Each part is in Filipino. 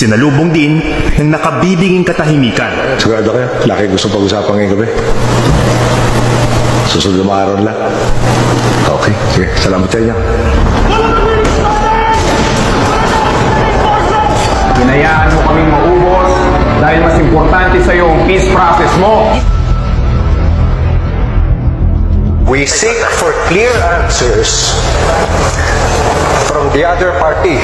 Sinalubong din ng nakabibinging katahimikan. Sigurado kayo, laki gusto pag-usapan ngayong gabi. Susunod na araw lang. Okay, sige. Salamat sa inyo. Hinayaan mo kaming maubos dahil mas importante sa iyo ang peace process mo. We seek for clear answers from the other party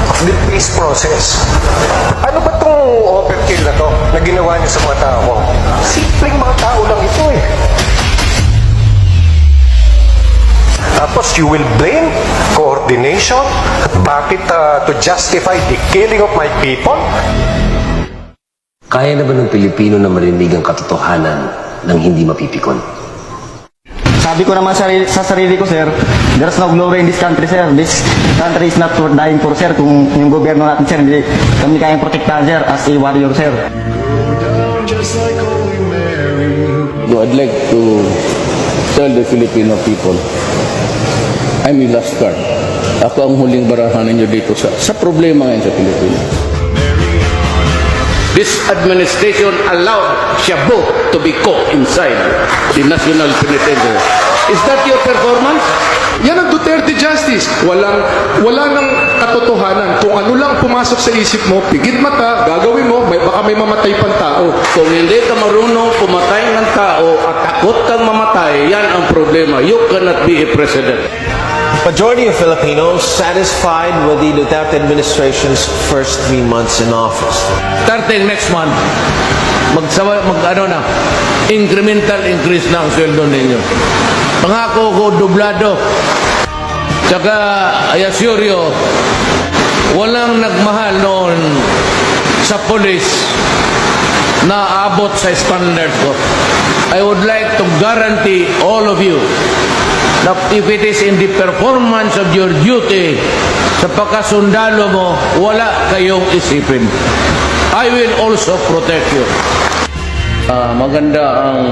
of the peace process. Ano ba itong overkill na to na ginawa niyo sa mga tao? Simpleng mga tao lang ito eh. Tapos you will blame coordination? Bakit to justify the killing of my people? Kaya na ba ng Pilipino na marinig ang katotohanan ng hindi mapipikon? Sabi ko naman sa sarili ko, sir, there's no glory in this country, sir. This country is not worth dying for, sir. Kung yung gobyerno natin, sir, hindi kami kayang protektahan, sir, as a warrior, sir. I'd like to tell the Filipino people, I'm a last card. Ako ang huling barahan ninyo dito sa problema ngayon sa Pilipinas. This administration allowed Shabu to be caught inside the National Penitentiary. Is that your performance? Yan ang Duterte Justice. Wala nang katotohanan. Kung ano lang pumasok sa isip mo, pigit mata, gagawin mo, baka may mamatay pang tao. Kung hindi ka marunong pumatay ng tao at takot kang mamatay, yan ang problema. You cannot be a president. Majority of Filipinos satisfied with the Duterte administration's first 3 months in office. Starting next month, incremental increase na ang sweldo ninyo. Pangako ko, dublado. Tsaka, I assure you, walang nagmahal noon sa police na abot sa standard ko. I would like to guarantee all of you that if it is in the performance of your duty sa pagkasundalo mo, wala kayong isipin. I will also protect you. Maganda ang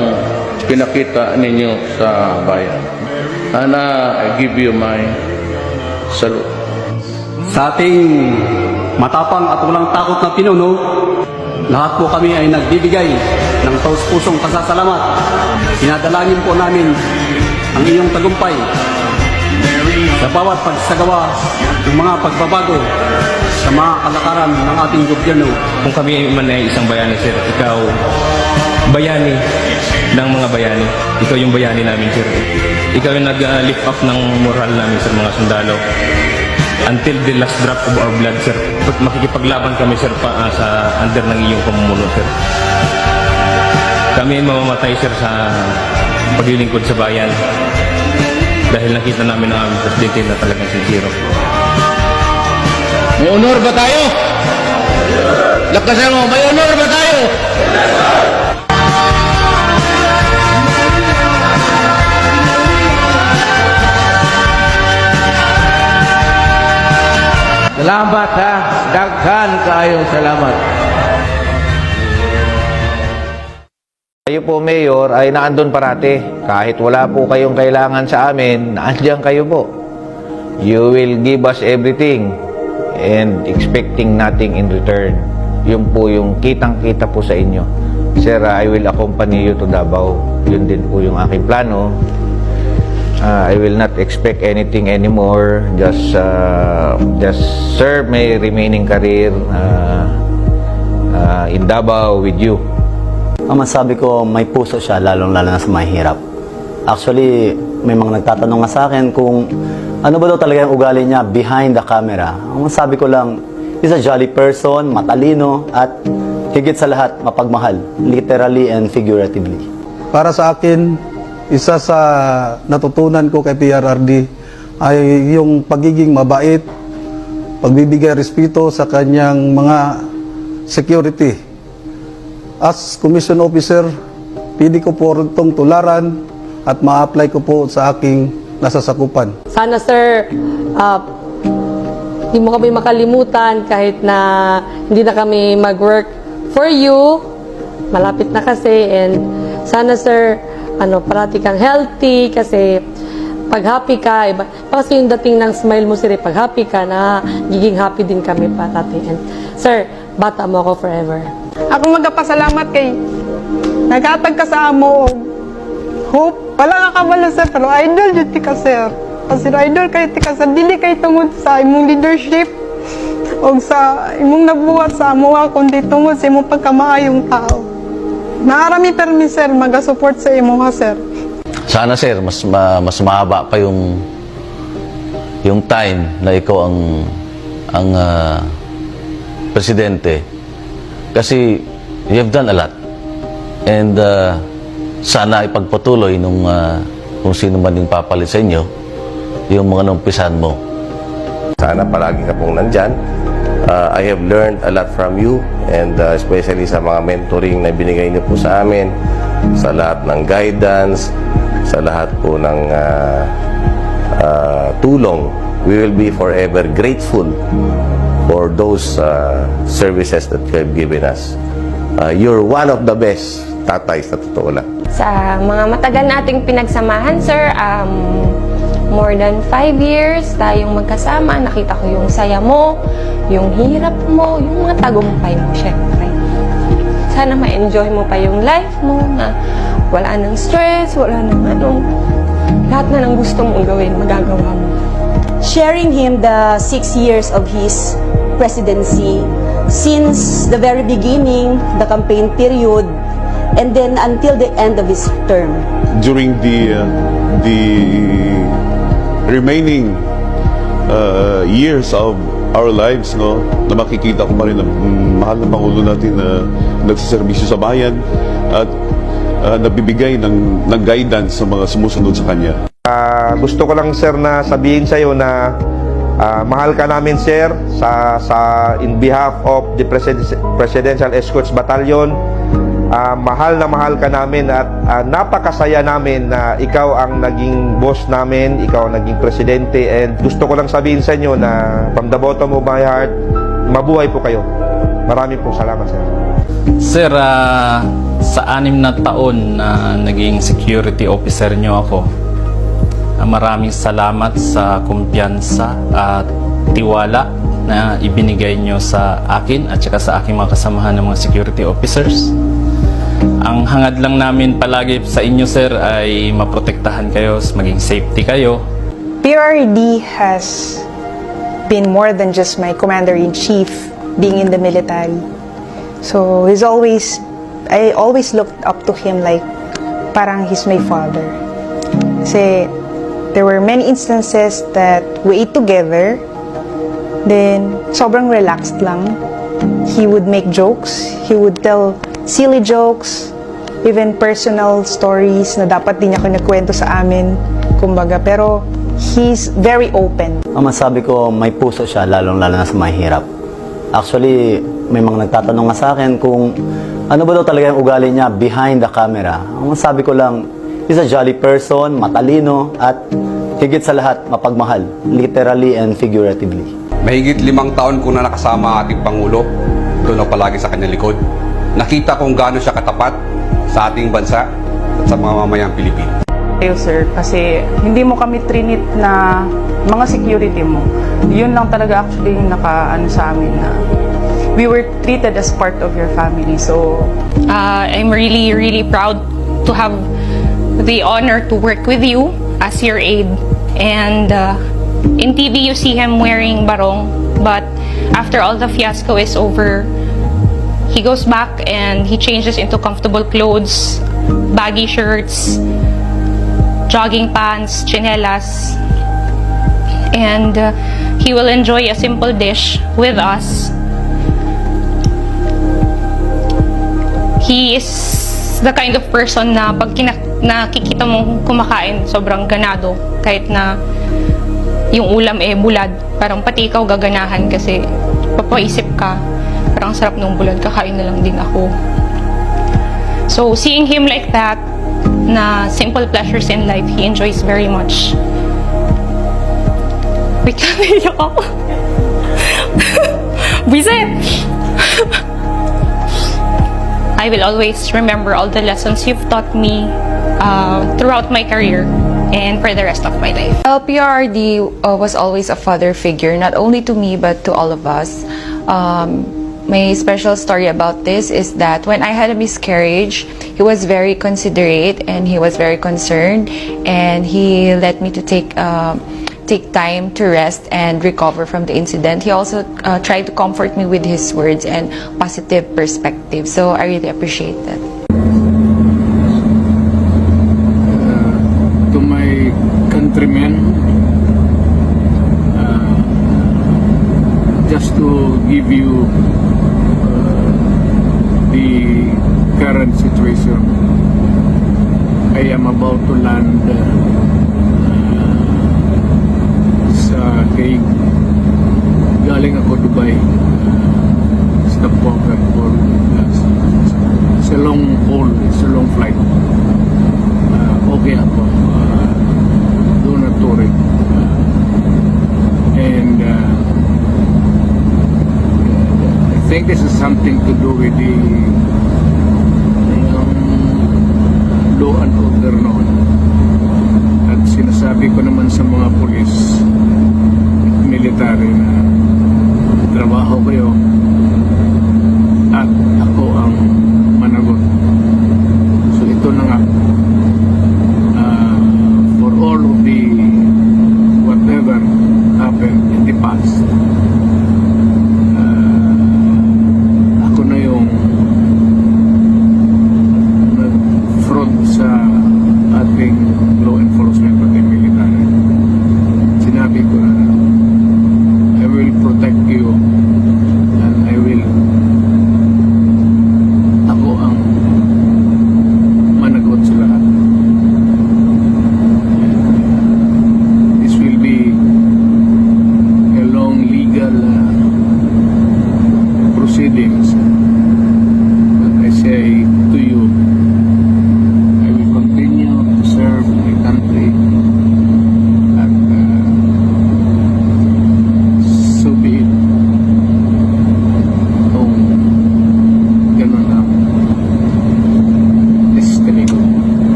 pinakita ninyo sa bayan. Sana I give you my salute. Sa ating matapang at walang takot na pinuno, lahat po kami ay nagbibigay ng taus-pusong pasasalamat. Sinadalangin po namin ang iyong tagumpay sa bawat pagsagawa ng mga pagbabago sa mga kalakaran ng ating gobyerno. Kung kami man ay isang bayani, sir, ikaw bayani ng mga bayani. Ikaw yung bayani namin, sir. Ikaw yung nag-lift up ng moral namin, sir, mga sundalo. Until the last drop of our blood, sir. Makikipaglaban kami, sir, sa under ng iyong pamumuno, sir. Kami ay mamamatay, sir, sa paglilingkod sa bayan. Dahil nakita namin ang aming presidente na talagang sincero. May honor ba tayo? Lakasan mo, may honor ba tayo? Salamat ha. Daghan kayong salamat. Kayo po, Mayor, ay naandun parati. Kahit wala po kayong kailangan sa amin, naandyan kayo po. You will give us everything and expecting nothing in return. Yun po yung kitang-kita po sa inyo. Sir, I will accompany you to Davao. Yun din po yung aking plano. I will not expect anything anymore. Just serve my remaining career in Davao with you. Ang masabi ko, may puso siya, lalong-lalo na sa mahirap. Actually, may mga nagtatanong nga sa akin kung ano ba daw talaga yung ugali niya behind the camera. Ang masabi ko lang, he's a jolly person, matalino, at higit sa lahat, mapagmahal, literally and figuratively. Para sa akin, isa sa natutunan ko kay PRRD ay yung pagiging mabait, pagbibigay respeto sa kanyang mga security. As Commission Officer, pili ko po itong tularan at ma-apply ko po sa aking nasasakupan. Sana, sir, hindi mo kami makalimutan kahit na hindi na kami mag-work for you. Malapit na kasi, and sana, sir, parati kang healthy kasi pag happy ka, iba, kasi yung dating ng smile mo, sir, pag happy ka na, giging happy din kami parati. And, sir, bata mo ako forever. Ako magpasalamat kay naghatag ka sa amo og hope. Wala nga kabalo sir, pero idol jud ti ka sir. Kasi idol kay ti ka sir, dili kay tungod sa imong leadership o sa imong nabuhat sa amo kundi tungod sa imong pagkamaayong tao. Naarami permi sir maga-support sa imo ha sir. Sana sir, mas mahaba pa yung time na ikaw ang presidente. Kasi you have done a lot. And sana ipagpatuloy nung kung sino man yung papalit sa inyo, yung mga numpisan mo. Sana palagi ka pong nandyan. I have learned a lot from you and especially sa mga mentoring na binigay niyo po sa amin, sa lahat ng guidance, sa lahat po ng tulong. We will be forever grateful for those services that you have given us. You're one of the best tatay sa totoo lang. Sa mga matagal nating pinagsamahan, sir, more than 5 years tayong magkasama. Nakita ko yung saya mo, yung hirap mo, yung mga tagumpay mo, syempre. Sana ma-enjoy mo pa yung life mo, na wala nang stress, wala nang lahat na ng gusto mong gawin, magagawa mo. Sharing him the 6 years of his presidency, since the very beginning, the campaign period, and then until the end of his term. During the remaining years of our lives, no, na makikita ko pa rin na mahal na Pangulo natin na nagsiservisyo sa bayan at nabibigay ng guidance sa mga sumusunod sa kanya. Gusto ko lang sir na sabihin sa iyo na mahal ka namin sir in behalf of the Presidential Escorts Battalion. Mahal na mahal ka namin at napakasaya namin na ikaw ang naging boss namin, ikaw ang naging presidente, and gusto ko lang sabihin sa inyo na from the bottom of my heart, mabuhay po kayo. Maraming pong salamat sir. Sir, sa 6 na taon na naging security officer nyo ako, maraming salamat sa kumpiyansa at tiwala na ibinigay nyo sa akin at saka sa aking mga kasamahan ng mga security officers. Ang hangad lang namin palagi sa inyo, sir, ay maprotektahan kayo, maging safety kayo. PRD has been more than just my commander-in-chief being in the military. So I always looked up to him like parang he's my father. Kasi there were many instances that we ate together, then sobrang relaxed lang. He would make jokes, he would tell silly jokes, even personal stories na dapat din niya kinagkwento sa amin, kumbaga. Pero he's very open. Ang masabi ko, may puso siya, lalong-lalo na sa mahirap. Actually, may mga nagtatanong nga sa akin kung ano ba daw talaga yung ugali niya behind the camera. Ang masabi ko lang, he's a jolly person, matalino, at higit sa lahat, mapagmahal, literally and figuratively. Mahigit 5 taon ko na nakasama ating Pangulo, doon ako palagi sa kanyang likod. Nakita kung gaano siya katapat sa ating bansa at sa mga mamayang Pilipino. Kayo sir, kasi hindi mo kami trinit na mga security mo. Yun lang talaga actually yung nakaano sa amin na we were treated as part of your family. So I'm really, really proud to have the honor to work with you as your aide. And in TV, you see him wearing barong, but after all the fiasco is over, he goes back and he changes into comfortable clothes, baggy shirts, jogging pants, chinelas, and he will enjoy a simple dish with us. He is the kind of person na pag nakikita mong kumakain, sobrang ganado. Kahit na yung ulam bulad, parang pati ikaw gaganahan kasi papaisip ka, parang sarap ng bulad, kakain na lang din ako. So seeing him like that, na simple pleasures in life, he enjoys very much. Wait, naiyak ako. Bisit! I will always remember all the lessons you've taught me throughout my career. and for the rest of my life. PRRD was always a father figure, not only to me but to all of us. My special story about this is that when I had a miscarriage, he was very considerate and he was very concerned, and he let me to take time to rest and recover from the incident. He also tried to comfort me with his words and positive perspective. So I really appreciate that. To my countrymen, just to give you the current situation, I am about to land sa Hague. Galing ako Dubai, stopover for it's a long haul, it's a long flight. Okay ako, doon na touring. And I think this is something to do with the law and order noon. At sinasabi ko naman sa mga pulis at military na trabaho kayo,